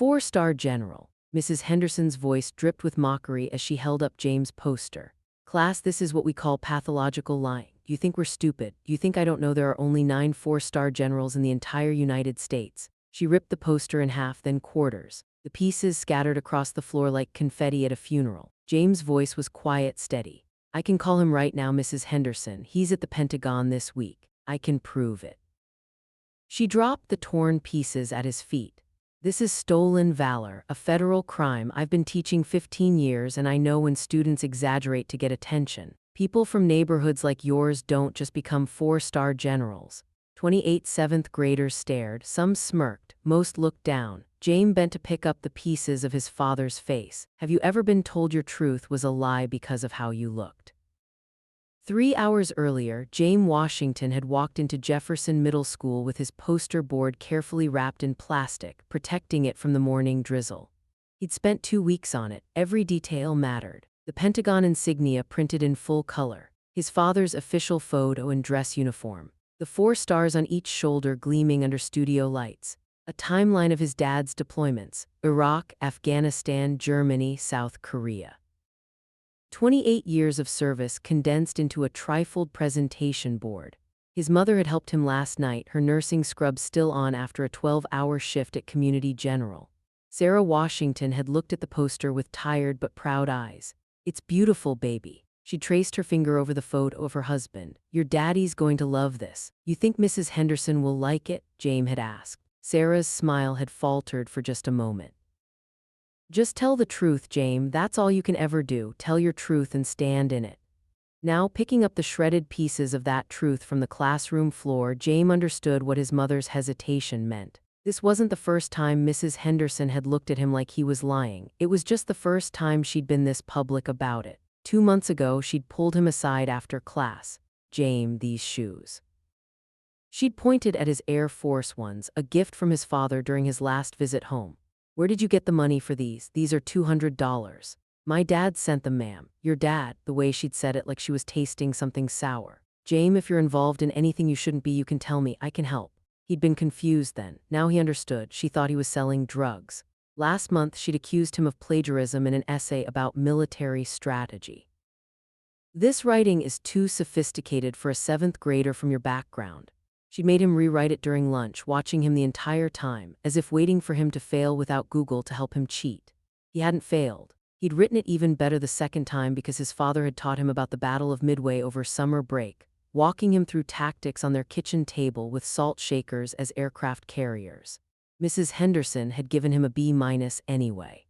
4-star general. Mrs. Henderson's voice dripped with mockery as she held up Jame's poster. Class, this is what we call pathological lying. You think we're stupid. You think I don't know there are only 9 4-star generals in the entire United States. She ripped the poster in half, then quarters. The pieces scattered across the floor like confetti at a funeral. Jame's voice was quiet, steady. I can call him right now, Mrs. Henderson. He's at the Pentagon this week. I can prove it. She dropped the torn pieces at his feet. This is stolen valor, a federal crime. I've been teaching 15 years and I know when students exaggerate to get attention. People from neighborhoods like yours don't just become 4-star generals. 28 7th graders stared, some smirked, most looked down. Jame bent to pick up the pieces of his father's face. Have you ever been told your truth was a lie because of how you looked? 3 hours earlier, Jame Washington had walked into Jefferson Middle School with his poster board carefully wrapped in plastic, protecting it from the morning drizzle. He'd spent 2 weeks on it. Every detail mattered. The Pentagon insignia printed in full color, his father's official photo and dress uniform, the 4 stars on each shoulder gleaming under studio lights, a timeline of his dad's deployments: Iraq, Afghanistan, Germany, South Korea. 28 years of service condensed into a trifled presentation board. His mother had helped him last night, her nursing scrubs still on after a 12-hour shift at Community General. Sarah Washington had looked at the poster with tired but proud eyes. It's beautiful, baby. She traced her finger over the photo of her husband. Your daddy's going to love this. You think Mrs. Henderson will like it? Jame had asked. Sarah's smile had faltered for just a moment. Just tell the truth, Jame. That's all you can ever do. Tell your truth and stand in it. Now, picking up the shredded pieces of that truth from the classroom floor, Jame understood what his mother's hesitation meant. This wasn't the first time Mrs. Henderson had looked at him like he was lying. It was just the first time she'd been this public about it. 2 months ago, she'd pulled him aside after class. Jame, these shoes. She'd pointed at his Air Force Ones, a gift from his father during his last visit home. Where did you get the money for these? These are $200. My dad sent them, ma'am. Your dad, the way she'd said it like she was tasting something sour. Jame, if you're involved in anything you shouldn't be, you can tell me. I can help. He'd been confused then. Now he understood. She thought he was selling drugs. Last month, she'd accused him of plagiarism in an essay about military strategy. This writing is too sophisticated for a 7th grader from your background. She'd made him rewrite it during lunch, watching him the entire time, as if waiting for him to fail without Google to help him cheat. He hadn't failed. He'd written it even better the second time because his father had taught him about the Battle of Midway over summer break, walking him through tactics on their kitchen table with salt shakers as aircraft carriers. Mrs. Henderson had given him a B- anyway.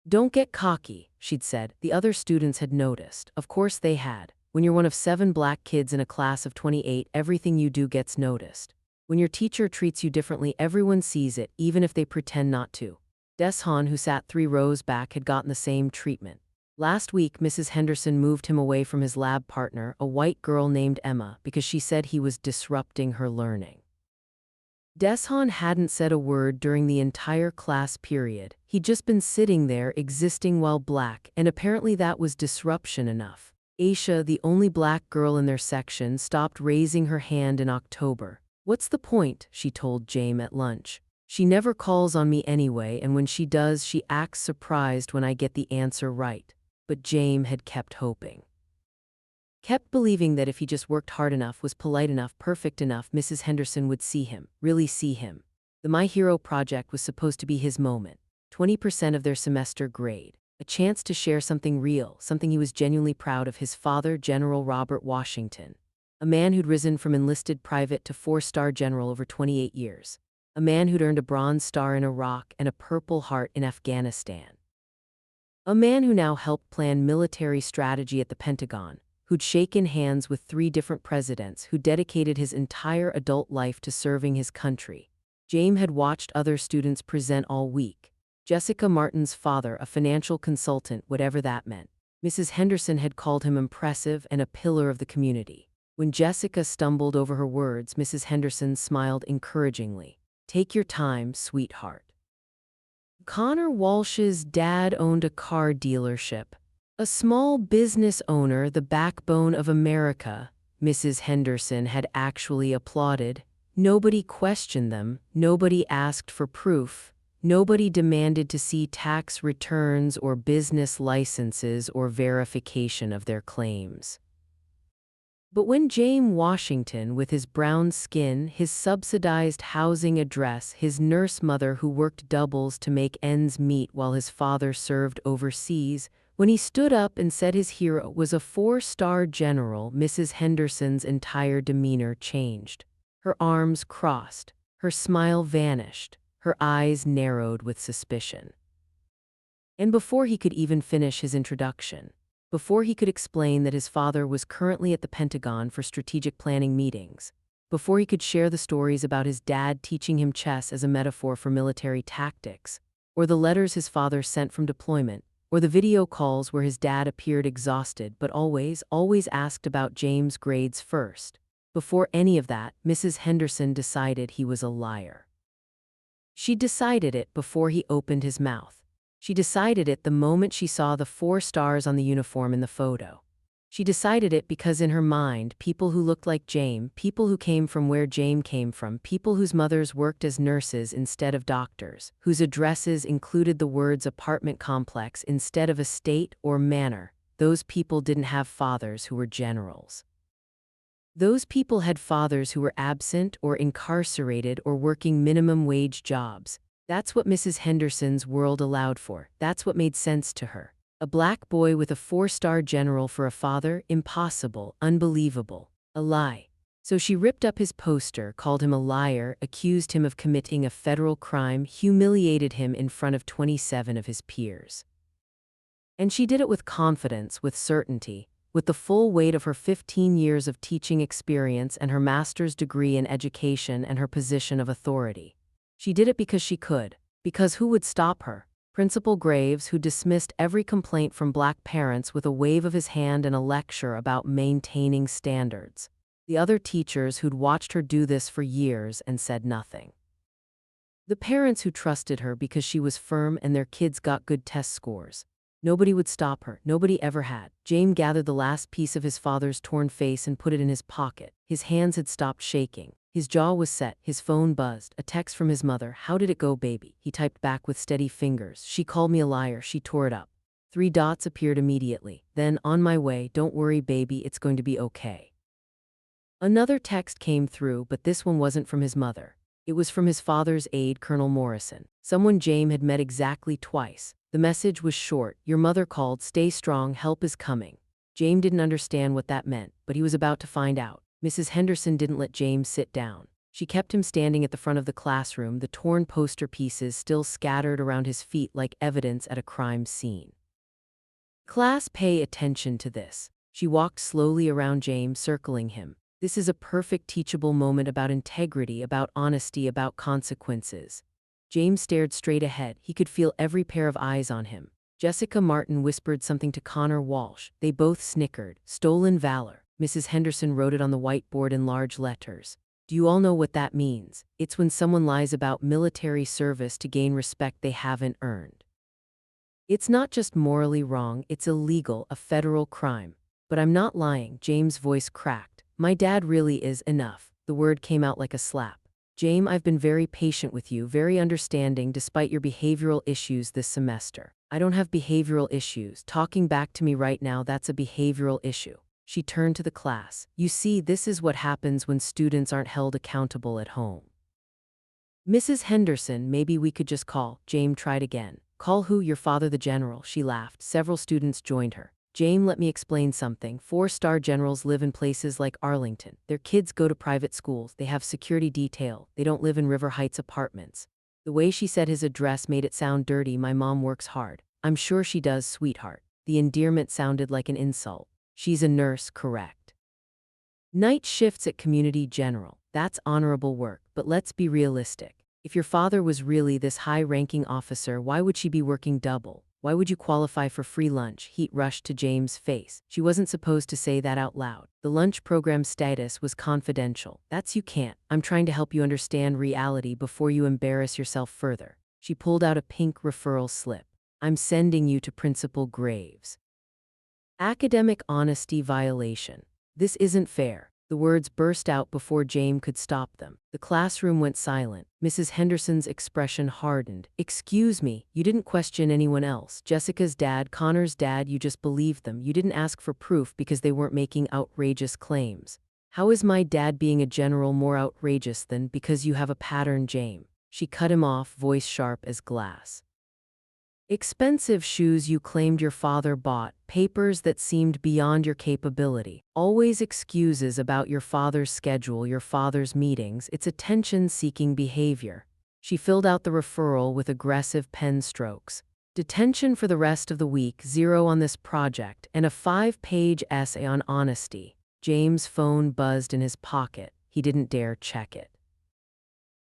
Don't get cocky, she'd said. The other students had noticed. Of course they had. When you're one of 7 black kids in a class of 28, everything you do gets noticed. When your teacher treats you differently, everyone sees it, even if they pretend not to. Deshawn, who sat 3 rows back, had gotten the same treatment. Last week, Mrs. Henderson moved him away from his lab partner, a white girl named Emma, because she said he was disrupting her learning. Deshawn hadn't said a word during the entire class period. He'd just been sitting there, existing while black, and apparently that was disruption enough. Aisha, the only black girl in their section, stopped raising her hand in October. What's the point? She told Jame at lunch. She never calls on me anyway, and when she does, she acts surprised when I get the answer right. But Jame had kept hoping. Kept believing that if he just worked hard enough, was polite enough, perfect enough, Mrs. Henderson would see him, really see him. The My Hero project was supposed to be his moment. 20% of their semester grade. A chance to share something real, something he was genuinely proud of: his father, General Robert Washington. A man who'd risen from enlisted private to 4-star general over 28 years. A man who'd earned a Bronze Star in Iraq and a Purple Heart in Afghanistan. A man who now helped plan military strategy at the Pentagon, who'd shaken hands with 3 different presidents, who dedicated his entire adult life to serving his country. Jame had watched other students present all week. Jessica Martin's father, a financial consultant, whatever that meant. Mrs. Henderson had called him impressive and a pillar of the community. When Jessica stumbled over her words, Mrs. Henderson smiled encouragingly. Take your time, sweetheart. Connor Walsh's dad owned a car dealership. A small business owner, the backbone of America, Mrs. Henderson had actually applauded. Nobody questioned them, nobody asked for proof. Nobody demanded to see tax returns or business licenses or verification of their claims. But when Jame Washington, with his brown skin, his subsidized housing address, his nurse mother who worked doubles to make ends meet while his father served overseas, when he stood up and said his hero was a 4-star general, Mrs. Henderson's entire demeanor changed. Her arms crossed, her smile vanished, her eyes narrowed with suspicion. And before he could even finish his introduction, before he could explain that his father was currently at the Pentagon for strategic planning meetings, before he could share the stories about his dad teaching him chess as a metaphor for military tactics, or the letters his father sent from deployment, or the video calls where his dad appeared exhausted but always asked about James' grades first, before any of that, Mrs. Henderson decided he was a liar. She decided it before he opened his mouth. She decided it the moment she saw the 4 stars on the uniform in the photo. She decided it because in her mind, people who looked like Jame, people who came from where Jame came from, people whose mothers worked as nurses instead of doctors, whose addresses included the words apartment complex instead of estate or manor, those people didn't have fathers who were generals. Those people had fathers who were absent or incarcerated or working minimum wage jobs. That's what Mrs. Henderson's world allowed for. That's what made sense to her. A black boy with a 4-star general for a father? Impossible, unbelievable, a lie. So she ripped up his poster, called him a liar, accused him of committing a federal crime, humiliated him in front of 27 of his peers. And she did it with confidence, with certainty, with the full weight of her 15 years of teaching experience and her master's degree in education and her position of authority. She did it because she could, because who would stop her? Principal Graves, who dismissed every complaint from black parents with a wave of his hand and a lecture about maintaining standards. The other teachers who'd watched her do this for years and said nothing. The parents who trusted her because she was firm and their kids got good test scores. Nobody would stop her. Nobody ever had. Jame gathered the last piece of his father's torn face and put it in his pocket. His hands had stopped shaking. His jaw was set. His phone buzzed. A text from his mother. "How did it go, baby?" He typed back with steady fingers. "She called me a liar." She tore it up. 3 dots appeared immediately. Then, "On my way. Don't worry, baby. It's going to be okay." Another text came through, but this one wasn't from his mother. It was from his father's aide, Colonel Morrison, someone Jame had met exactly twice. The message was short. "Your mother called. Stay strong. Help is coming." Jame didn't understand what that meant, but he was about to find out. Mrs. Henderson didn't let James sit down. She kept him standing at the front of the classroom, the torn poster pieces still scattered around his feet like evidence at a crime scene. "Class, pay attention to this." She walked slowly around James, circling him. "This is a perfect teachable moment about integrity, about honesty, about consequences." James stared straight ahead. He could feel every pair of eyes on him. Jessica Martin whispered something to Connor Walsh. They both snickered. "Stolen valor." Mrs. Henderson wrote it on the whiteboard in large letters. "Do you all know what that means? It's when someone lies about military service to gain respect they haven't earned. It's not just morally wrong, it's illegal, a federal crime." "But I'm not lying." James' voice cracked. "My dad really is enough." The word came out like a slap. "Jame, I've been very patient with you, very understanding despite your behavioral issues this semester." "I don't have behavioral issues. Talking back to me right now, that's a behavioral issue." She turned to the class. "You see, this is what happens when students aren't held accountable at home." "Mrs. Henderson, maybe we could just call." Jame tried again. "Call who? Your father the general." She laughed. Several students joined her. "Jame, let me explain something. 4-star generals live in places like Arlington. Their kids go to private schools. They have security detail. They don't live in River Heights apartments." The way she said his address made it sound dirty. "My mom works hard." "I'm sure she does, sweetheart." The endearment sounded like an insult. "She's a nurse, correct? Night shifts at Community General. That's honorable work, but let's be realistic. If your father was really this high-ranking officer, why would she be working double? Why would you qualify for free lunch?" Heat rushed to James' face. She wasn't supposed to say that out loud. "The lunch program status was confidential." "That's you can't. I'm trying to help you understand reality before you embarrass yourself further." She pulled out a pink referral slip. "I'm sending you to Principal Graves." Academic honesty violation. This isn't fair. The words burst out before Jame could stop them. The classroom went silent. Mrs. Henderson's expression hardened. "Excuse me, you didn't question anyone else. Jessica's dad, Connor's dad, you just believed them. You didn't ask for proof because they weren't making outrageous claims. How is my dad being a general more outrageous than because you have a pattern, Jame?" She cut him off, voice sharp as glass. "Expensive shoes you claimed your father bought, papers that seemed beyond your capability. Always excuses about your father's schedule, your father's meetings. It's attention-seeking behavior." She filled out the referral with aggressive pen strokes. "Detention for the rest of the week, 0 on this project, and a 5-page essay on honesty." James' phone buzzed in his pocket. He didn't dare check it.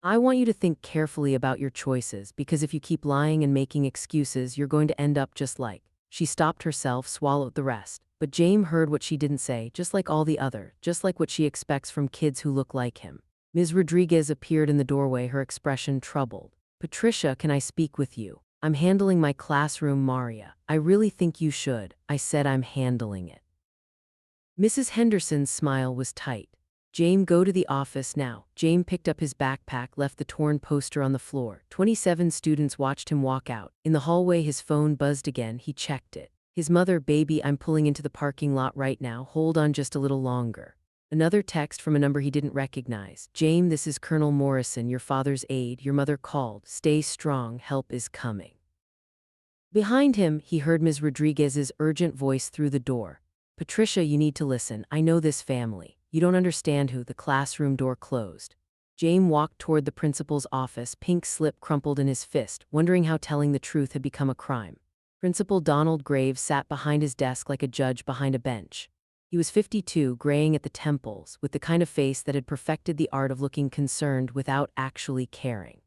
"I want you to think carefully about your choices, because if you keep lying and making excuses, you're going to end up just like." She stopped herself, swallowed the rest. But Jame heard what she didn't say, just like all the other, just like what she expects from kids who look like him. Ms. Rodriguez appeared in the doorway, her expression troubled. "Patricia, can I speak with you? I'm handling my classroom, Maria. I really think you should." "I said I'm handling it." Mrs. Henderson's smile was tight. "Jame, go to the office now." Jame picked up his backpack, left the torn poster on the floor. 27 students watched him walk out. In the hallway, his phone buzzed again. He checked it. His mother: "Baby, I'm pulling into the parking lot right now. Hold on just a little longer." Another text from a number he didn't recognize. "Jame, this is Colonel Morrison, your father's aide. Your mother called. Stay strong. Help is coming." Behind him, he heard Ms. Rodriguez's urgent voice through the door. "Patricia, you need to listen. I know this family. You don't understand who." The classroom door closed. Jame walked toward the principal's office, pink slip crumpled in his fist, wondering how telling the truth had become a crime. Principal Donald Graves sat behind his desk like a judge behind a bench. He was 52, graying at the temples, with the kind of face that had perfected the art of looking concerned without actually caring.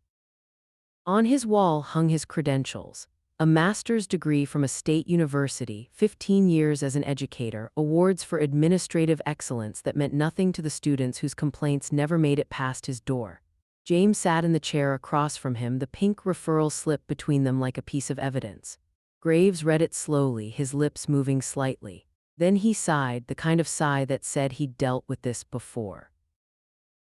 On his wall hung his credentials: a master's degree from a state university, 15 years as an educator, awards for administrative excellence that meant nothing to the students whose complaints never made it past his door. James sat in the chair across from him, the pink referral slip between them like a piece of evidence. Graves read it slowly, his lips moving slightly. Then he sighed, the kind of sigh that said he'd dealt with this before.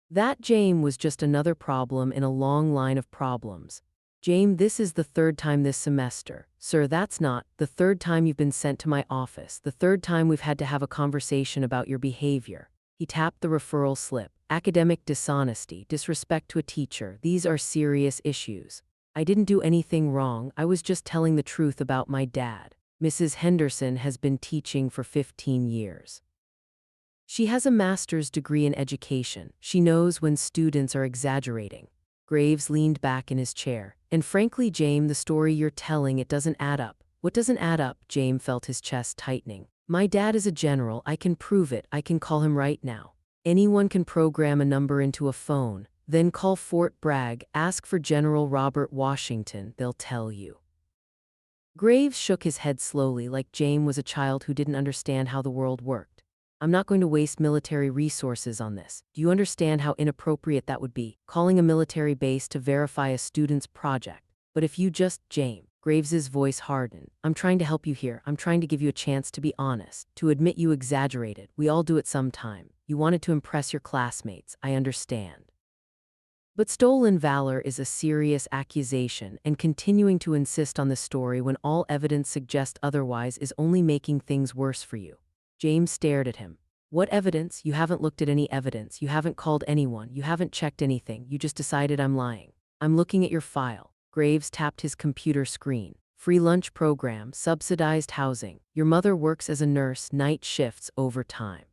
That Jame was just another problem in a long line of problems. "Jame, this is the 3rd time this semester." "Sir, that's not the 3rd time you've been sent to my office. The 3rd time we've had to have a conversation about your behavior." He tapped the referral slip. "Academic dishonesty, disrespect to a teacher. These are serious issues. I didn't do anything wrong. I was just telling the truth about my dad. Mrs. Henderson has been teaching for 15 years. She has a master's degree in education. She knows when students are exaggerating." Graves leaned back in his chair. "And frankly, Jame, the story you're telling, it doesn't add up." "What doesn't add up?" Jame felt his chest tightening. "My dad is a general. I can prove it. I can call him right now. Anyone can program a number into a phone, then call Fort Bragg, ask for General Robert Washington. They'll tell you." Graves shook his head slowly, like Jame was a child who didn't understand how the world worked. "I'm not going to waste military resources on this. Do you understand how inappropriate that would be, calling a military base to verify a student's project? But if you just..." "Jame." Graves's voice hardened. "I'm trying to help you here. I'm trying to give you a chance to be honest, to admit you exaggerated. We all do it sometime. You wanted to impress your classmates. I understand. But stolen valor is a serious accusation, and continuing to insist on this story when all evidence suggests otherwise is only making things worse for you." James stared at him. "What evidence? You haven't looked at any evidence. You haven't called anyone. You haven't checked anything. You just decided I'm lying." "I'm looking at your file." Graves tapped his computer screen. "Free lunch program, subsidized housing. Your mother works as a nurse, night shifts, overtime.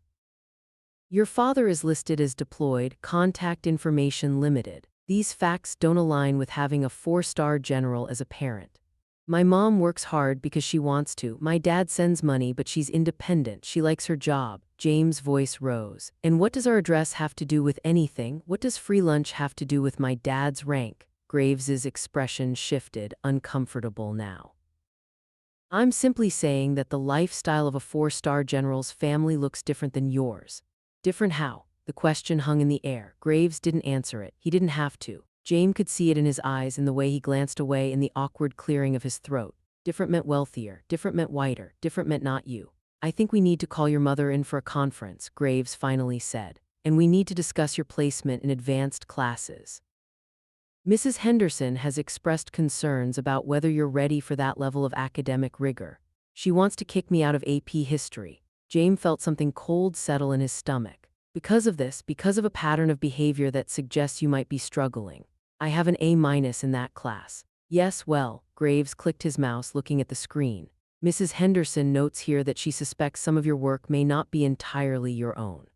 Your father is listed as deployed, contact information limited. These facts don't align with having a 4-star general as a parent. My mom works hard because she wants to. My dad sends money, but she's independent. She likes her job." James' voice rose. "And what does our address have to do with anything? What does free lunch have to do with my dad's rank?" Graves's expression shifted, uncomfortable now. "I'm simply saying that the lifestyle of a 4-star general's family looks different than yours." "Different how?" The question hung in the air. Graves didn't answer it. He didn't have to. Jame could see it in his eyes, in the way he glanced away, in the awkward clearing of his throat. Different meant wealthier, different meant whiter, different meant not you. I think we need to call your mother in for a conference, Graves finally said. And we need to discuss your placement in advanced classes. Mrs. Henderson has expressed concerns about whether you're ready for that level of academic rigor. She wants to kick me out of AP history. Jame felt something cold settle in his stomach. Because of this, because of a pattern of behavior that suggests you might be struggling. I have an A- in that class. Yes, well, Graves clicked his mouse looking at the screen. Mrs. Henderson notes here that she suspects some of your work may not be entirely your own.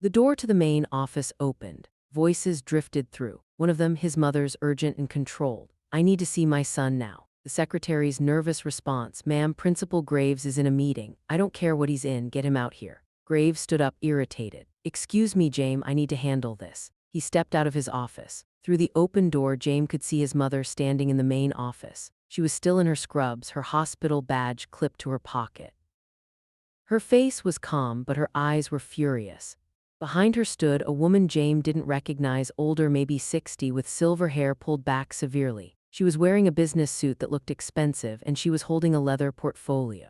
The door to the main office opened. Voices drifted through. One of them, his mother's, urgent and controlled. I need to see my son now. The secretary's nervous response, Ma'am, Principal Graves is in a meeting. I don't care what he's in, get him out here. Graves stood up, irritated. Excuse me, Jame, I need to handle this. He stepped out of his office. Through the open door, Jame could see his mother standing in the main office. She was still in her scrubs, her hospital badge clipped to her pocket. Her face was calm, but her eyes were furious. Behind her stood a woman Jame didn't recognize, older, maybe 60, with silver hair pulled back severely. She was wearing a business suit that looked expensive, and she was holding a leather portfolio.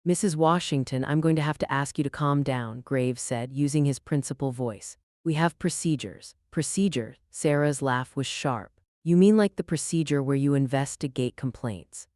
Mrs. Washington, I'm going to have to ask you to calm down, Graves said, using his principal voice. We have procedures. Procedure? Sarah's laugh was sharp. You mean like the procedure where you investigate complaints?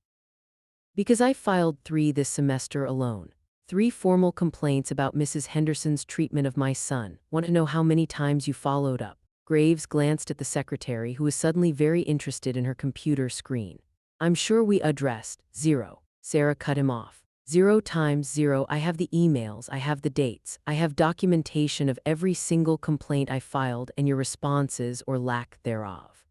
Because I filed 3 this semester alone. 3 formal complaints about Mrs. Henderson's treatment of my son. Want to know how many times you followed up? Graves glanced at the secretary, who was suddenly very interested in her computer screen. I'm sure we addressed 0. Sarah cut him off. 0 times 0. I have the emails, I have the dates, I have documentation of every single complaint I filed and your responses or lack thereof.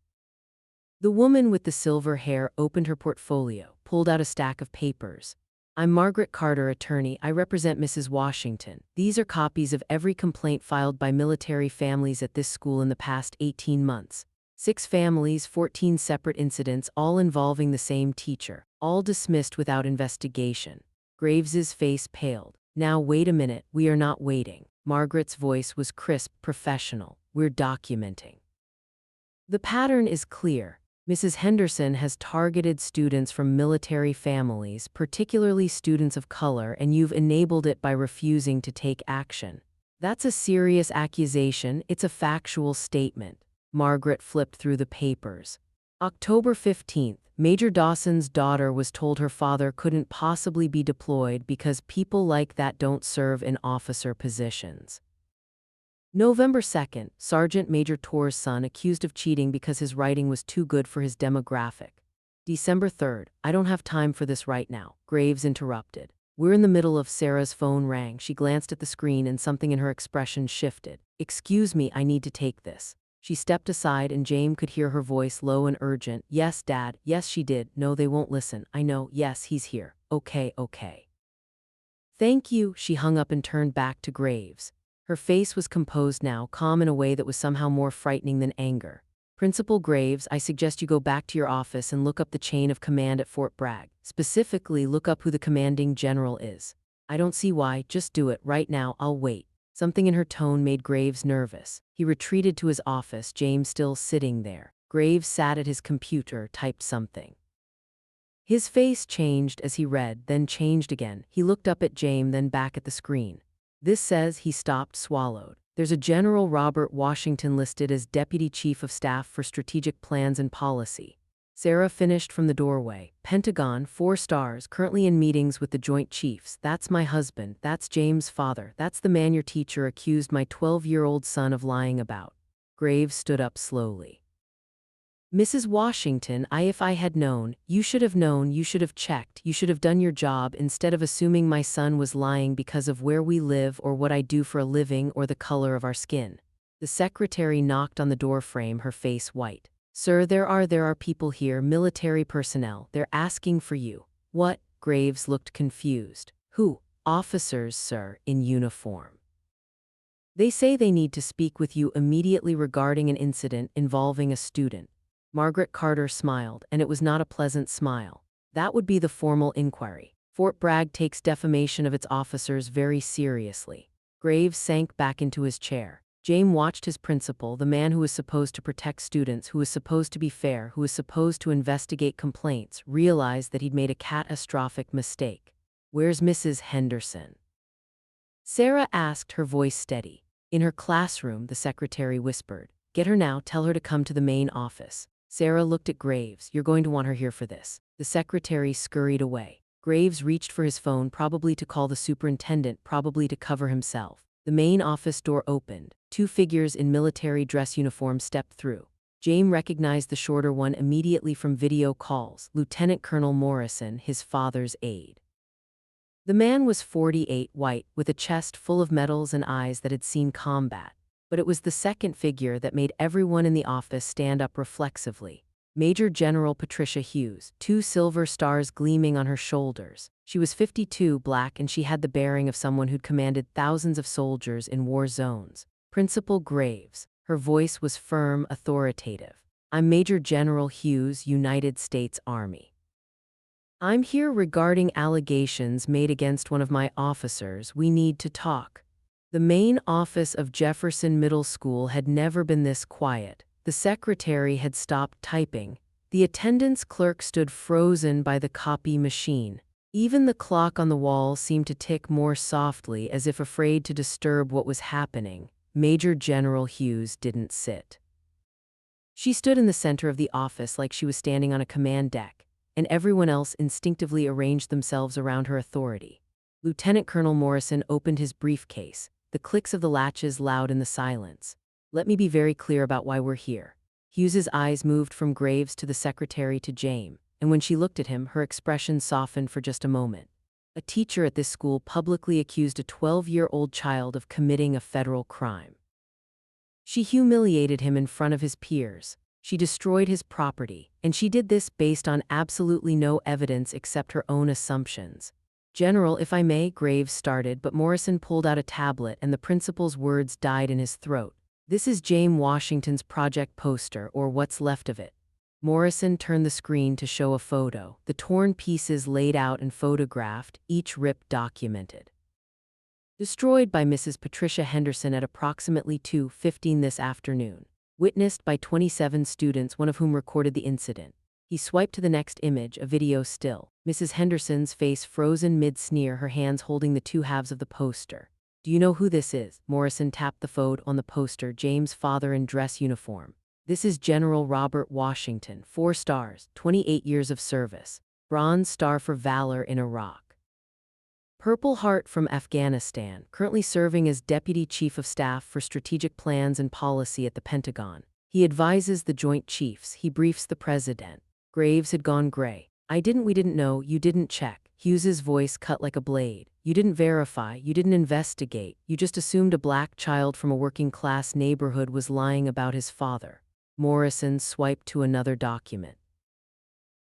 The woman with the silver hair opened her portfolio, pulled out a stack of papers. I'm Margaret Carter, attorney. I represent Mrs. Washington. These are copies of every complaint filed by military families at this school in the past 18 months. 6 families, 14 separate incidents, all involving the same teacher, all dismissed without investigation. Graves's face paled. Now wait a minute, we are not waiting. Margaret's voice was crisp, professional. We're documenting. The pattern is clear. Mrs. Henderson has targeted students from military families, particularly students of color, and you've enabled it by refusing to take action. That's a serious accusation. It's a factual statement. Margaret flipped through the papers. October 15th, Major Dawson's daughter was told her father couldn't possibly be deployed because people like that don't serve in officer positions. November 2nd, Sergeant Major Torr's son accused of cheating because his writing was too good for his demographic. December 3rd, I don't have time for this right now, Graves interrupted. We're in the middle of. Sarah's phone rang. She glanced at the screen and something in her expression shifted. Excuse me, I need to take this. She stepped aside and Jame could hear her voice low and urgent. Yes, Dad. Yes, she did. No, they won't listen. I know. Yes, he's here. Okay. Thank you. She hung up and turned back to Graves. Her face was composed now, calm in a way that was somehow more frightening than anger. Principal Graves, I suggest you go back to your office and look up the chain of command at Fort Bragg. Specifically, look up who the commanding general is. I don't see why, just do it right now, I'll wait. Something in her tone made Graves nervous. He retreated to his office, James still sitting there. Graves sat at his computer, typed something. His face changed as he read, then changed again. He looked up at Jame, then back at the screen. This says, he stopped, swallowed. There's a General Robert Washington listed as Deputy Chief of Staff for Strategic Plans and Policy. Sarah finished from the doorway. Pentagon, 4 stars, currently in meetings with the Joint Chiefs. That's my husband. That's James' father. That's the man your teacher accused my 12-year-old son of lying about. Graves stood up slowly. Mrs. Washington, if I had known, you should have known, you should have checked, you should have done your job instead of assuming my son was lying because of where we live or what I do for a living or the color of our skin. The secretary knocked on the door frame, her face white. Sir, there are people here, military personnel. They're asking for you. What? Graves looked confused. Who? Officers, sir, in uniform. They say they need to speak with you immediately regarding an incident involving a student. Margaret Carter smiled, and it was not a pleasant smile. That would be the formal inquiry. Fort Bragg takes defamation of its officers very seriously. Graves sank back into his chair. Jame watched his principal, the man who was supposed to protect students, who was supposed to be fair, who was supposed to investigate complaints, realize that he'd made a catastrophic mistake. "Where's Mrs. Henderson?" Sarah asked, her voice steady. "In her classroom," the secretary whispered. "Get her now, tell her to come to the main office." Sarah looked at Graves. "You're going to want her here for this." The secretary scurried away. Graves reached for his phone, probably to call the superintendent, probably to cover himself. The main office door opened. Two figures in military dress uniform stepped through. Jame recognized the shorter one immediately from video calls, Lieutenant Colonel Morrison, his father's aide. The man was 48, white, with a chest full of medals and eyes that had seen combat. But it was the second figure that made everyone in the office stand up reflexively. Major General Patricia Hughes, 2 silver stars gleaming on her shoulders. She was 52, black, and she had the bearing of someone who'd commanded thousands of soldiers in war zones. Principal Graves. Her voice was firm, authoritative. "I'm Major General Hughes, United States Army. I'm here regarding allegations made against one of my officers. We need to talk." The main office of Jefferson Middle School had never been this quiet. The secretary had stopped typing. The attendance clerk stood frozen by the copy machine. Even the clock on the wall seemed to tick more softly, as if afraid to disturb what was happening. Major General Hughes didn't sit. She stood in the center of the office like she was standing on a command deck, and everyone else instinctively arranged themselves around her authority. Lieutenant Colonel Morrison opened his briefcase, the clicks of the latches loud in the silence. "Let me be very clear about why we're here." Hughes's eyes moved from Graves to the secretary to Jame, and when she looked at him, her expression softened for just a moment. A teacher at this school publicly accused a 12-year-old child of committing a federal crime. She humiliated him in front of his peers. She destroyed his property, and she did this based on absolutely no evidence except her own assumptions. "General, if I may," Graves started, but Morrison pulled out a tablet and the principal's words died in his throat. "This is Jame Washington's project poster, or what's left of it." Morrison turned the screen to show a photo, the torn pieces laid out and photographed, each rip documented. "Destroyed by Mrs. Patricia Henderson at approximately 2:15 this afternoon. Witnessed by 27 students, one of whom recorded the incident." He swiped to the next image, a video still. Mrs. Henderson's face frozen mid-sneer, her hands holding the two halves of the poster. "Do you know who this is?" Morrison tapped the photo on the poster. "James' father in dress uniform. This is General Robert Washington, 4 stars, 28 years of service. Bronze Star for valor in Iraq. Purple Heart from Afghanistan, currently serving as Deputy Chief of Staff for Strategic Plans and Policy at the Pentagon. He advises the Joint Chiefs, he briefs the President." Graves had gone gray. We didn't know, you didn't check." Hughes's voice cut like a blade. "You didn't verify, you didn't investigate, you just assumed a black child from a working-class neighborhood was lying about his father." Morrison swiped to another document.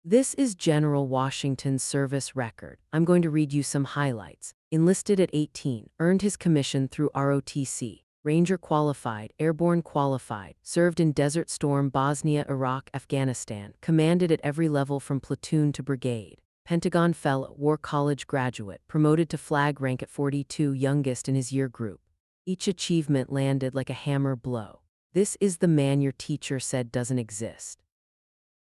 "This is General Washington's service record. I'm going to read you some highlights. Enlisted at 18, earned his commission through ROTC. Ranger qualified, airborne qualified, served in Desert Storm, Bosnia, Iraq, Afghanistan, commanded at every level from platoon to brigade. Pentagon Fellow, War College graduate, promoted to flag rank at 42, youngest in his year group. Each achievement landed like a hammer blow. This is the man your teacher said doesn't exist.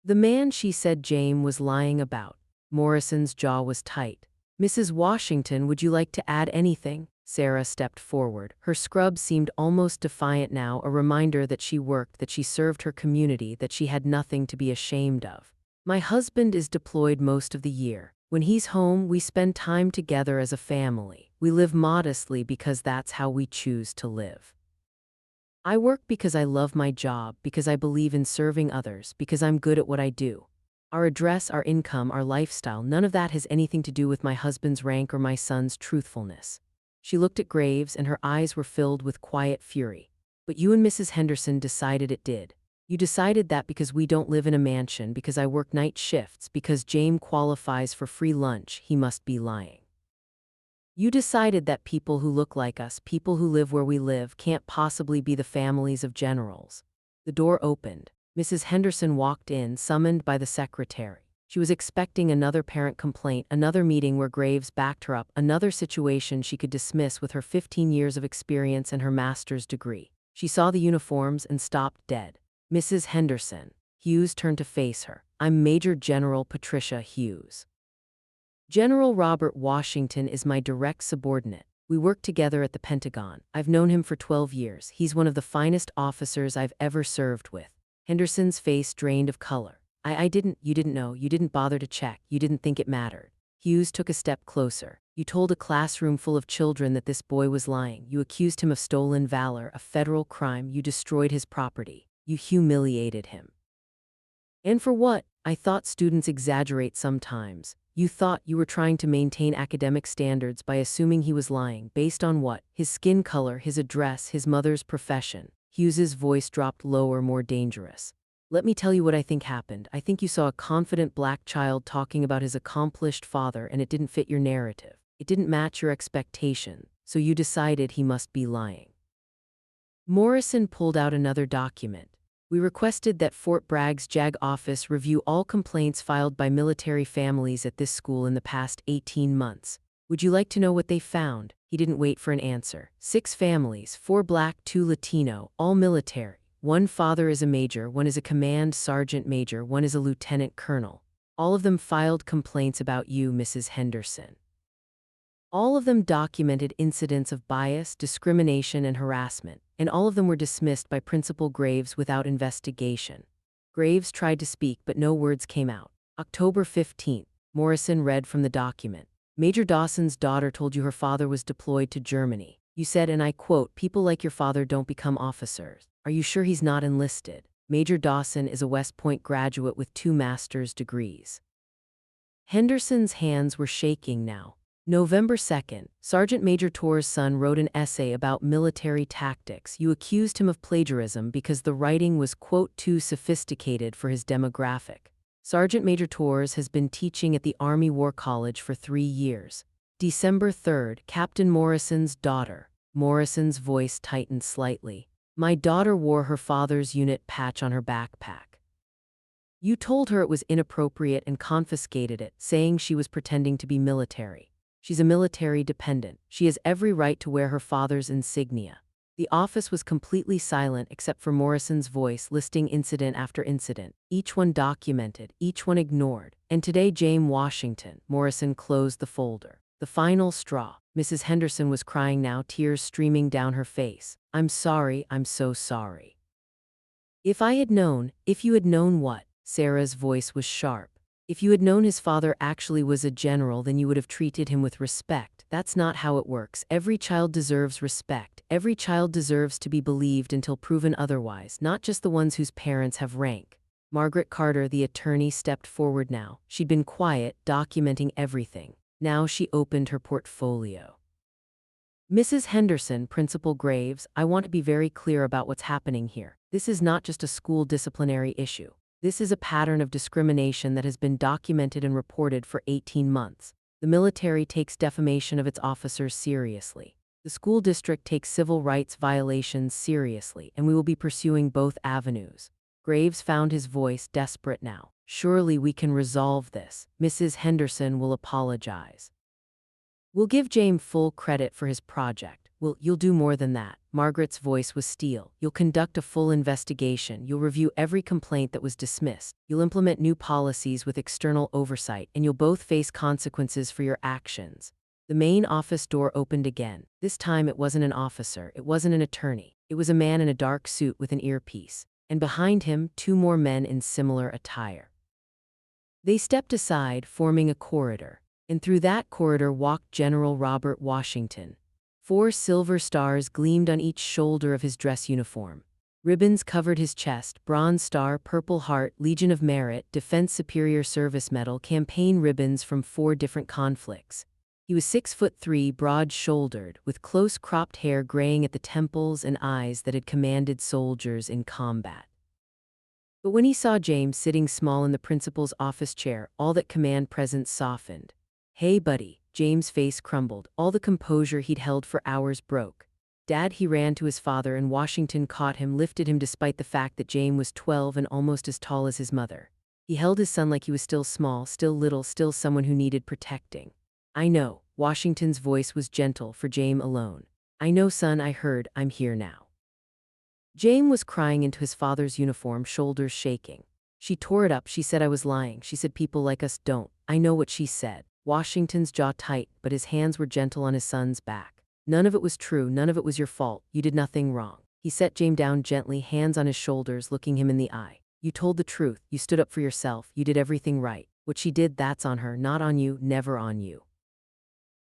The man she said Jame was lying about." Morrison's jaw was tight. "Mrs. Washington, would you like to add anything?" Sarah stepped forward. Her scrub seemed almost defiant now, a reminder that she worked, that she served her community, that she had nothing to be ashamed of. "My husband is deployed most of the year. When he's home, we spend time together as a family. We live modestly because that's how we choose to live. I work because I love my job, because I believe in serving others, because I'm good at what I do. Our address, our income, our lifestyle, none of that has anything to do with my husband's rank or my son's truthfulness." She looked at Graves and her eyes were filled with quiet fury. "But you and Mrs. Henderson decided it did. You decided that because we don't live in a mansion, because I work night shifts, because Jame qualifies for free lunch, he must be lying. You decided that people who look like us, people who live where we live, can't possibly be the families of generals." The door opened. Mrs. Henderson walked in, summoned by the secretary. She was expecting another parent complaint, another meeting where Graves backed her up, another situation she could dismiss with her 15 years of experience and her master's degree. She saw the uniforms and stopped dead. "Mrs. Henderson." Hughes turned to face her. "I'm Major General Patricia Hughes." General Robert Washington is my direct subordinate. We work together at the Pentagon. I've known him for 12 years. He's one of the finest officers I've ever served with. Henderson's face drained of color. You didn't know, you didn't bother to check, you didn't think it mattered. Hughes took a step closer. You told a classroom full of children that this boy was lying. You accused him of stolen valor, a federal crime. You destroyed his property. You humiliated him. And for what? I thought students exaggerate sometimes. You thought you were trying to maintain academic standards by assuming he was lying. Based on what? His skin color, his address, his mother's profession. Hughes's voice dropped lower, more dangerous. Let me tell you what I think happened. I think you saw a confident black child talking about his accomplished father and it didn't fit your narrative. It didn't match your expectation, so you decided he must be lying. Morrison pulled out another document. We requested that Fort Bragg's JAG office review all complaints filed by military families at this school in the past 18 months. Would you like to know what they found? He didn't wait for an answer. 6 families, 4 black, 2 Latino, all military. One father is a major, one is a command sergeant major, one is a lieutenant colonel. All of them filed complaints about you, Mrs. Henderson. All of them documented incidents of bias, discrimination, and harassment, and all of them were dismissed by Principal Graves without investigation. Graves tried to speak, but no words came out. October 15th, Morrison read from the document. Major Dawson's daughter told you her father was deployed to Germany. You said, and I quote, "People like your father don't become officers. Are you sure he's not enlisted?" Major Dawson is a West Point graduate with 2 master's degrees. Henderson's hands were shaking now. November 2nd, Sergeant Major Torr's son wrote an essay about military tactics. You accused him of plagiarism because the writing was, quote, too sophisticated for his demographic. Sergeant Major Torres has been teaching at the Army War College for 3 years. December 3rd, Captain Morrison's daughter. Morrison's voice tightened slightly. My daughter wore her father's unit patch on her backpack. You told her it was inappropriate and confiscated it, saying she was pretending to be military. She's a military dependent. She has every right to wear her father's insignia. The office was completely silent except for Morrison's voice listing incident after incident, each one documented, each one ignored. And today, Jame Washington. Morrison closed the folder. The final straw. Mrs. Henderson was crying now, tears streaming down her face. I'm sorry, I'm so sorry. If you had known what? Sarah's voice was sharp. If you had known his father actually was a general, then you would have treated him with respect. That's not how it works. Every child deserves respect. Every child deserves to be believed until proven otherwise, not just the ones whose parents have rank. Margaret Carter, the attorney, stepped forward now. She'd been quiet, documenting everything. Now she opened her portfolio. Mrs. Henderson, Principal Graves, I want to be very clear about what's happening here. This is not just a school disciplinary issue. This is a pattern of discrimination that has been documented and reported for 18 months. The military takes defamation of its officers seriously. The school district takes civil rights violations seriously, and we will be pursuing both avenues. Graves found his voice, desperate now. Surely we can resolve this. Mrs. Henderson will apologize. We'll give Jame full credit for his project. You'll do more than that. Margaret's voice was steel. You'll conduct a full investigation. You'll review every complaint that was dismissed. You'll implement new policies with external oversight, and you'll both face consequences for your actions. The main office door opened again. This time it wasn't an officer. It wasn't an attorney. It was a man in a dark suit with an earpiece. And behind him, 2 more men in similar attire. They stepped aside, forming a corridor. And through that corridor walked General Robert Washington. 4 silver stars gleamed on each shoulder of his dress uniform. Ribbons covered his chest: Bronze Star, Purple Heart, Legion of Merit, Defense Superior Service Medal, campaign ribbons from 4 different conflicts. He was 6'3", broad-shouldered, with close-cropped hair graying at the temples and eyes that had commanded soldiers in combat. But when he saw James sitting small in the principal's office chair, all that command presence softened. Hey, buddy. James' face crumbled. All the composure he'd held for hours broke. Dad, he ran to his father, and Washington caught him, lifted him despite the fact that Jame was 12 and almost as tall as his mother. He held his son like he was still small, still little, still someone who needed protecting. I know. Washington's voice was gentle for Jame alone. I know, son, I heard. I'm here now. Jame was crying into his father's uniform, shoulders shaking. She tore it up. She said I was lying. She said people like us don't. I know what she said. Washington's jaw tight, but his hands were gentle on his son's back. None of it was true, none of it was your fault, you did nothing wrong. He set Jame down gently, hands on his shoulders, looking him in the eye. You told the truth, you stood up for yourself, you did everything right. What she did, that's on her, not on you, never on you.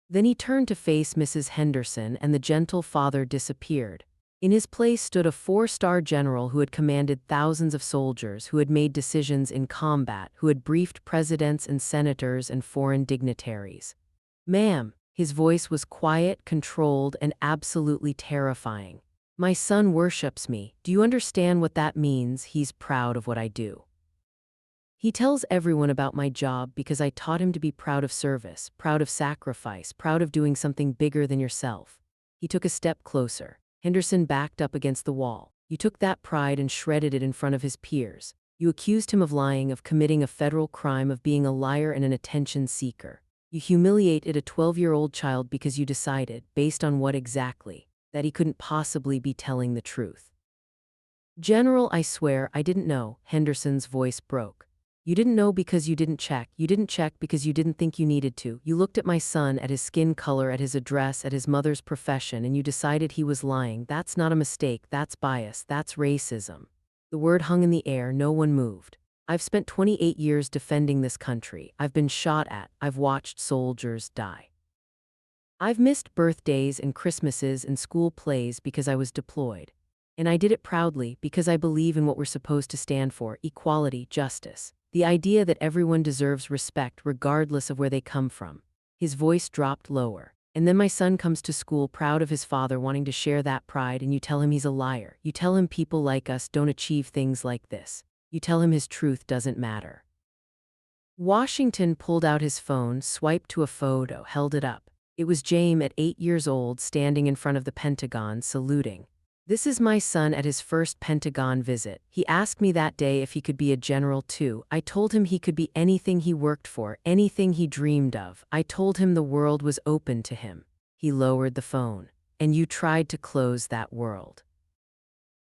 Then he turned to face Mrs. Henderson, and the gentle father disappeared. In his place stood a 4-star general who had commanded thousands of soldiers, who had made decisions in combat, who had briefed presidents and senators and foreign dignitaries. Ma'am, his voice was quiet, controlled, and absolutely terrifying. My son worships me. Do you understand what that means? He's proud of what I do. He tells everyone about my job because I taught him to be proud of service, proud of sacrifice, proud of doing something bigger than yourself. He took a step closer. Henderson backed up against the wall. You took that pride and shredded it in front of his peers. You accused him of lying, of committing a federal crime, of being a liar and an attention seeker. You humiliated a 12-year-old child because you decided, based on what exactly, that he couldn't possibly be telling the truth. General, I swear, I didn't know. Henderson's voice broke. You didn't know because you didn't check. You didn't check because you didn't think you needed to. You looked at my son, at his skin color, at his address, at his mother's profession, and you decided he was lying. That's not a mistake. That's bias. That's racism. The word hung in the air. No one moved. I've spent 28 years defending this country. I've been shot at. I've watched soldiers die. I've missed birthdays and Christmases and school plays because I was deployed. And I did it proudly because I believe in what we're supposed to stand for: equality, justice. The idea that everyone deserves respect regardless of where they come from. His voice dropped lower. And then my son comes to school proud of his father, wanting to share that pride, and you tell him he's a liar. You tell him people like us don't achieve things like this. You tell him his truth doesn't matter. Washington pulled out his phone, swiped to a photo, held it up. It was Jame at 8 years old, standing in front of the Pentagon, saluting. This is my son at his first Pentagon visit. He asked me that day if he could be a general too. I told him he could be anything he worked for, anything he dreamed of. I told him the world was open to him. He lowered the phone. And you tried to close that world.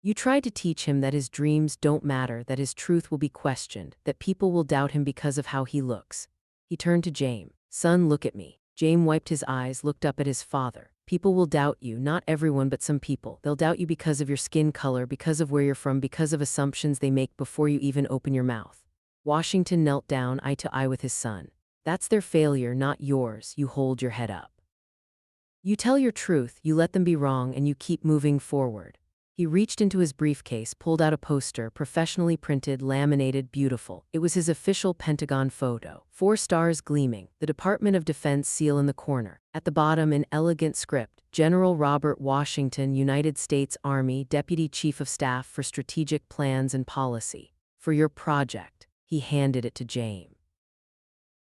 You tried to teach him that his dreams don't matter, that his truth will be questioned, that people will doubt him because of how he looks. He turned to Jame. Son, look at me. Jame wiped his eyes, looked up at his father. People will doubt you, not everyone, but some people. They'll doubt you because of your skin color, because of where you're from, because of assumptions they make before you even open your mouth. Washington knelt down eye to eye with his son. That's their failure, not yours. You hold your head up. You tell your truth, you let them be wrong, and you keep moving forward. He reached into his briefcase, pulled out a poster, professionally printed, laminated, beautiful. It was his official Pentagon photo. 4 stars gleaming, the Department of Defense seal in the corner. At the bottom, in elegant script, General Robert Washington, United States Army, Deputy Chief of Staff for Strategic Plans and Policy. For your project. He handed it to Jame.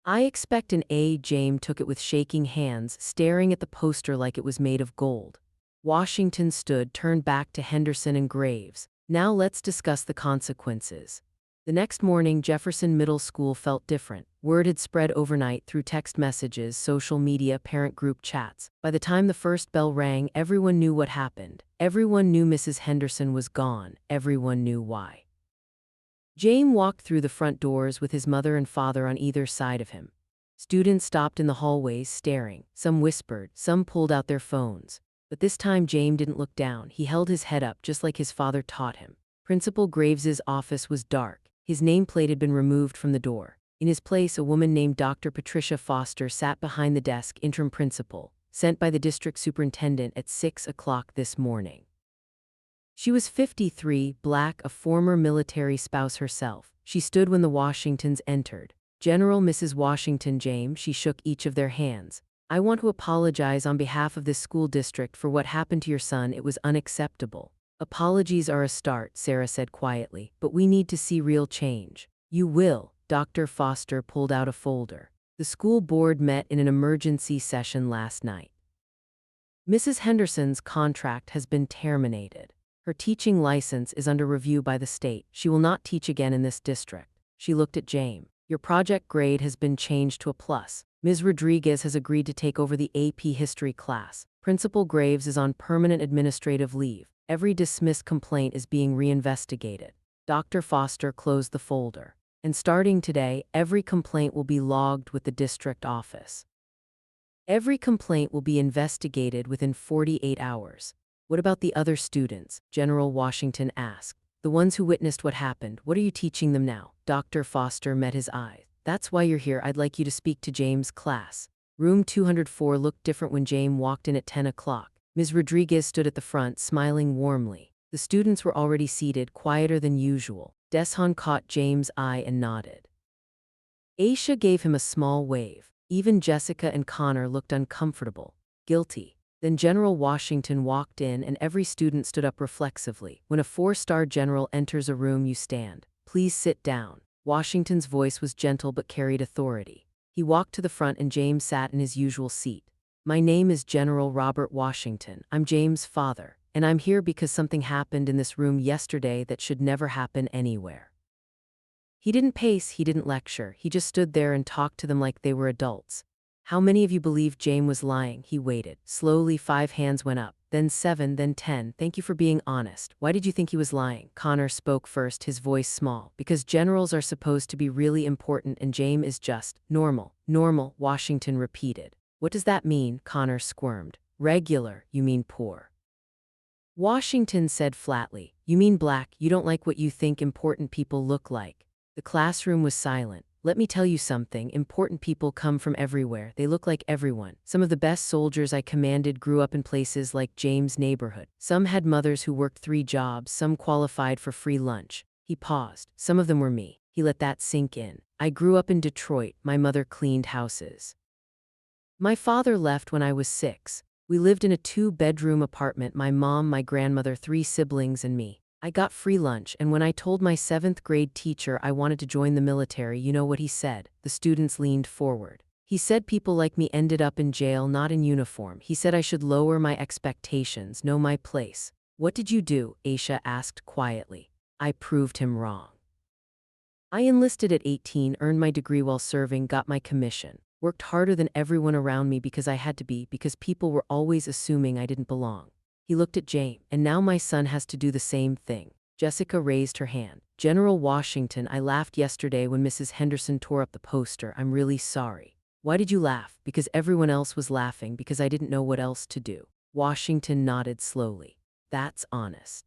I expect an A. Jame took it with shaking hands, staring at the poster like it was made of gold. Washington stood, turned back to Henderson and Graves. Now let's discuss the consequences. The next morning, Jefferson Middle School felt different. Word had spread overnight through text messages, social media, parent group chats. By the time the first bell rang, everyone knew what happened. Everyone knew Mrs. Henderson was gone. Everyone knew why. Jame walked through the front doors with his mother and father on either side of him. Students stopped in the hallways, staring. Some whispered, some pulled out their phones. But this time Jame didn't look down. He held his head up just like his father taught him. Principal Graves's office was dark. His nameplate had been removed from the door. In his place, a woman named Dr. Patricia Foster sat behind the desk, interim principal, sent by the district superintendent at 6 o'clock this morning. She was 53, black, a former military spouse herself. She stood when the Washingtons entered. General Mrs. Washington, Jame, she shook each of their hands. I want to apologize on behalf of this school district for what happened to your son. It was unacceptable. Apologies are a start, Sarah said quietly, but we need to see real change. You will. Dr. Foster pulled out a folder. The school board met in an emergency session last night. Mrs. Henderson's contract has been terminated. Her teaching license is under review by the state. She will not teach again in this district. She looked at Jame. Your project grade has been changed to a plus. Ms. Rodriguez has agreed to take over the AP History class. Principal Graves is on permanent administrative leave. Every dismissed complaint is being reinvestigated. Dr. Foster closed the folder. And starting today, every complaint will be logged with the district office. Every complaint will be investigated within 48 hours. What about the other students? General Washington asked. The ones who witnessed what happened, what are you teaching them now? Dr. Foster met his eye. That's why you're here. I'd like you to speak to James' class. Room 204 looked different when Jame walked in at 10 o'clock. Ms. Rodriguez stood at the front, smiling warmly. The students were already seated, quieter than usual. Deshan caught James' eye and nodded. Aisha gave him a small wave. Even Jessica and Connor looked uncomfortable, guilty. Then General Washington walked in and every student stood up reflexively. When a 4-star general enters a room, you stand. Please sit down. Washington's voice was gentle but carried authority. He walked to the front and James sat in his usual seat. My name is General Robert Washington. I'm James' father, and I'm here because something happened in this room yesterday that should never happen anywhere. He didn't pace, he didn't lecture, he just stood there and talked to them like they were adults. How many of you believe Jame was lying? He waited. Slowly 5 hands went up, then 7, then 10. Thank you for being honest. Why did you think he was lying? Connor spoke first, his voice small. Because generals are supposed to be really important and Jame is just normal. Normal, Washington repeated. What does that mean? Connor squirmed. Regular, you mean poor. Washington said flatly. You mean black, you don't like what you think important people look like. The classroom was silent. Let me tell you something, important people come from everywhere, they look like everyone. Some of the best soldiers I commanded grew up in places like James' neighborhood. Some had mothers who worked 3 jobs, some qualified for free lunch. He paused. Some of them were me. He let that sink in. I grew up in Detroit, my mother cleaned houses. My father left when I was 6. We lived in a 2-bedroom apartment, my mom, my grandmother, 3 siblings and me. I got free lunch, and when I told my 7th grade teacher I wanted to join the military, you know what he said? The students leaned forward. He said people like me ended up in jail, not in uniform. He said I should lower my expectations, know my place. What did you do? Aisha asked quietly. I proved him wrong. I enlisted at 18, earned my degree while serving, got my commission. Worked harder than everyone around me because I had to be, because people were always assuming I didn't belong. He looked at Jame, and now my son has to do the same thing. Jessica raised her hand. General Washington, I laughed yesterday when Mrs. Henderson tore up the poster. I'm really sorry. Why did you laugh? Because everyone else was laughing, because I didn't know what else to do. Washington nodded slowly. That's honest.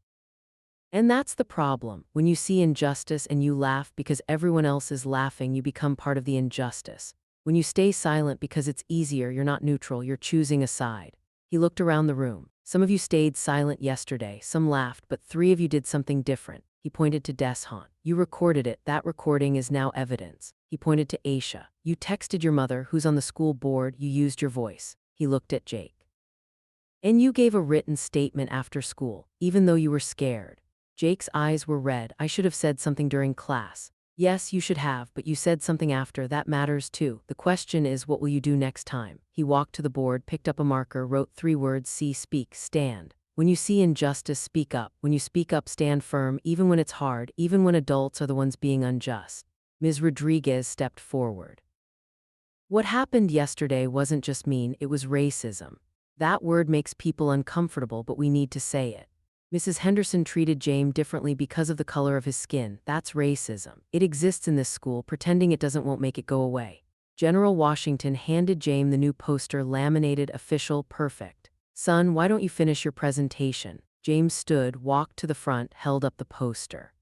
And that's the problem. When you see injustice and you laugh because everyone else is laughing, you become part of the injustice. When you stay silent because it's easier, you're not neutral, you're choosing a side. He looked around the room. Some of you stayed silent yesterday, some laughed, but 3 of you did something different. He pointed to Deshan. You recorded it, that recording is now evidence. He pointed to Aisha. You texted your mother, who's on the school board, you used your voice. He looked at Jake. And you gave a written statement after school, even though you were scared. Jake's eyes were red. I should have said something during class. Yes, you should have, but you said something after. That matters too. The question is, what will you do next time? He walked to the board, picked up a marker, wrote 3 words, see, speak, stand. When you see injustice, speak up. When you speak up, stand firm, even when it's hard, even when adults are the ones being unjust. Ms. Rodriguez stepped forward. What happened yesterday wasn't just mean, it was racism. That word makes people uncomfortable, but we need to say it. Mrs. Henderson treated Jame differently because of the color of his skin. That's racism. It exists in this school. Pretending it doesn't won't make it go away. General Washington handed Jame the new poster, laminated, official, perfect. Son, why don't you finish your presentation? James stood, walked to the front, held up the poster.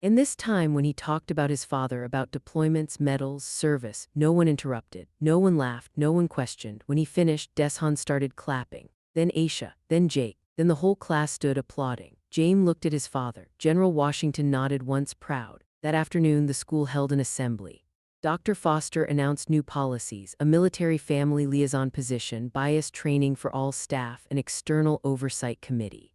In this time when he talked about his father, about deployments, medals, service, no one interrupted, no one laughed, no one questioned. When he finished, Deshan started clapping. Then Aisha, then Jake. Then the whole class stood applauding. Jame looked at his father. General Washington nodded once, proud. That afternoon, the school held an assembly. Dr. Foster announced new policies, a military family liaison position, bias training for all staff, an external oversight committee.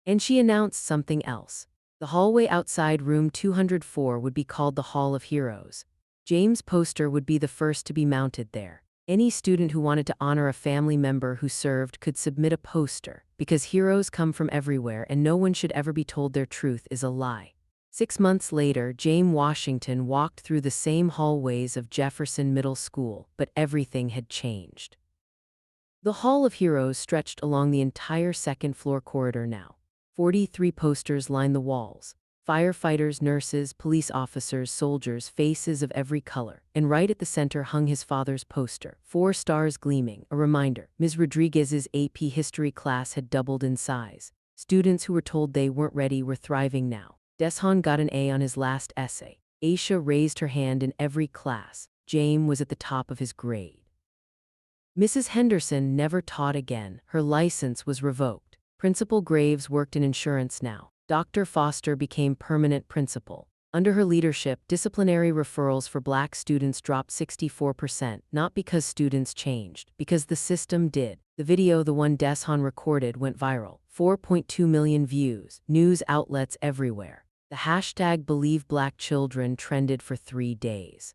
And she announced something else. The hallway outside room 204 would be called the Hall of Heroes. James' poster would be the first to be mounted there. Any student who wanted to honor a family member who served could submit a poster, because heroes come from everywhere and no one should ever be told their truth is a lie. 6 months later, Jame Washington walked through the same hallways of Jefferson Middle School, but everything had changed. The Hall of Heroes stretched along the entire second-floor corridor now. 43 posters lined the walls. Firefighters, nurses, police officers, soldiers, faces of every color. And right at the center hung his father's poster, 4 stars gleaming, a reminder. Ms. Rodriguez's AP history class had doubled in size. Students who were told they weren't ready were thriving now. Deshan got an A on his last essay. Aisha raised her hand in every class. Jame was at the top of his grade. Mrs. Henderson never taught again. Her license was revoked. Principal Graves worked in insurance now. Dr. Foster became permanent principal. Under her leadership, disciplinary referrals for Black students dropped 64%, not because students changed, because the system did. The video, the one Deshan recorded, went viral. 4.2 million views, news outlets everywhere. The hashtag #BelieveBlackChildren trended for 3 days.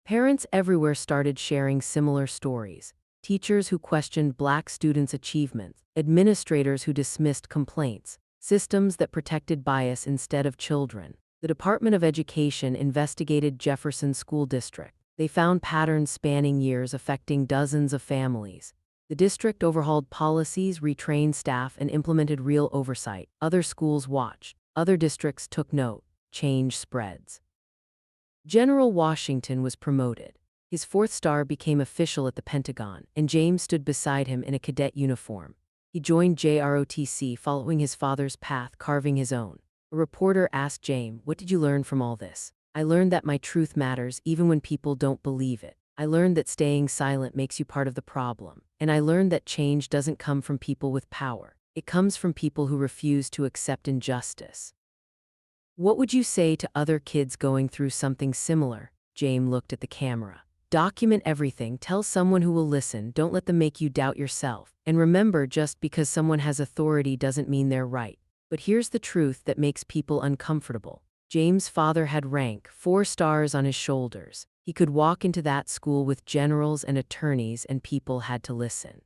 Parents everywhere started sharing similar stories. Teachers who questioned Black students' achievements, administrators who dismissed complaints, systems that protected bias instead of children. The Department of Education investigated Jefferson School District. They found patterns spanning years affecting dozens of families. The district overhauled policies, retrained staff, and implemented real oversight. Other schools watched. Other districts took note. Change spreads. General Washington was promoted. His 4th star became official at the Pentagon, and James stood beside him in a cadet uniform. He joined JROTC following his father's path, carving his own. A reporter asked Jame, "What did you learn from all this?" "I learned that my truth matters even when people don't believe it. I learned that staying silent makes you part of the problem. And I learned that change doesn't come from people with power. It comes from people who refuse to accept injustice." What would you say to other kids going through something similar? Jame looked at the camera. Document everything, tell someone who will listen, don't let them make you doubt yourself. And remember, just because someone has authority doesn't mean they're right. But here's the truth that makes people uncomfortable. James' father had rank, 4 stars on his shoulders. He could walk into that school with generals and attorneys, and people had to listen.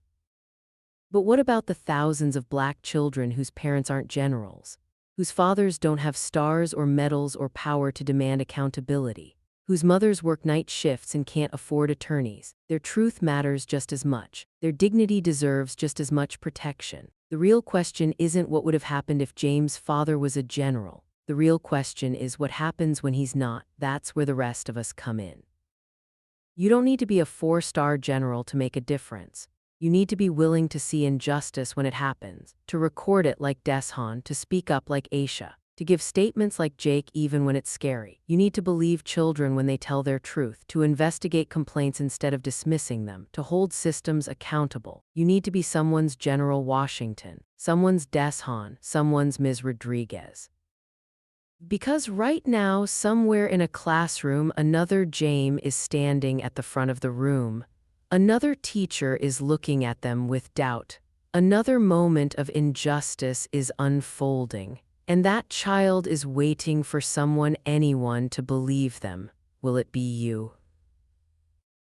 But what about the thousands of Black children whose parents aren't generals? Whose fathers don't have stars or medals or power to demand accountability? Whose mothers work night shifts and can't afford attorneys? Their truth matters just as much. Their dignity deserves just as much protection. The real question isn't what would have happened if James' father was a general. The real question is what happens when he's not. That's where the rest of us come in. You don't need to be a 4-star general to make a difference. You need to be willing to see injustice when it happens, to record it like Deshan, to speak up like Aisha, to give statements like Jake even when it's scary. You need to believe children when they tell their truth, to investigate complaints instead of dismissing them, to hold systems accountable. You need to be someone's General Washington, someone's Deshan, someone's Ms. Rodriguez. Because right now, somewhere in a classroom, another Jame is standing at the front of the room. Another teacher is looking at them with doubt. Another moment of injustice is unfolding. And that child is waiting for someone, anyone, to believe them. Will it be you?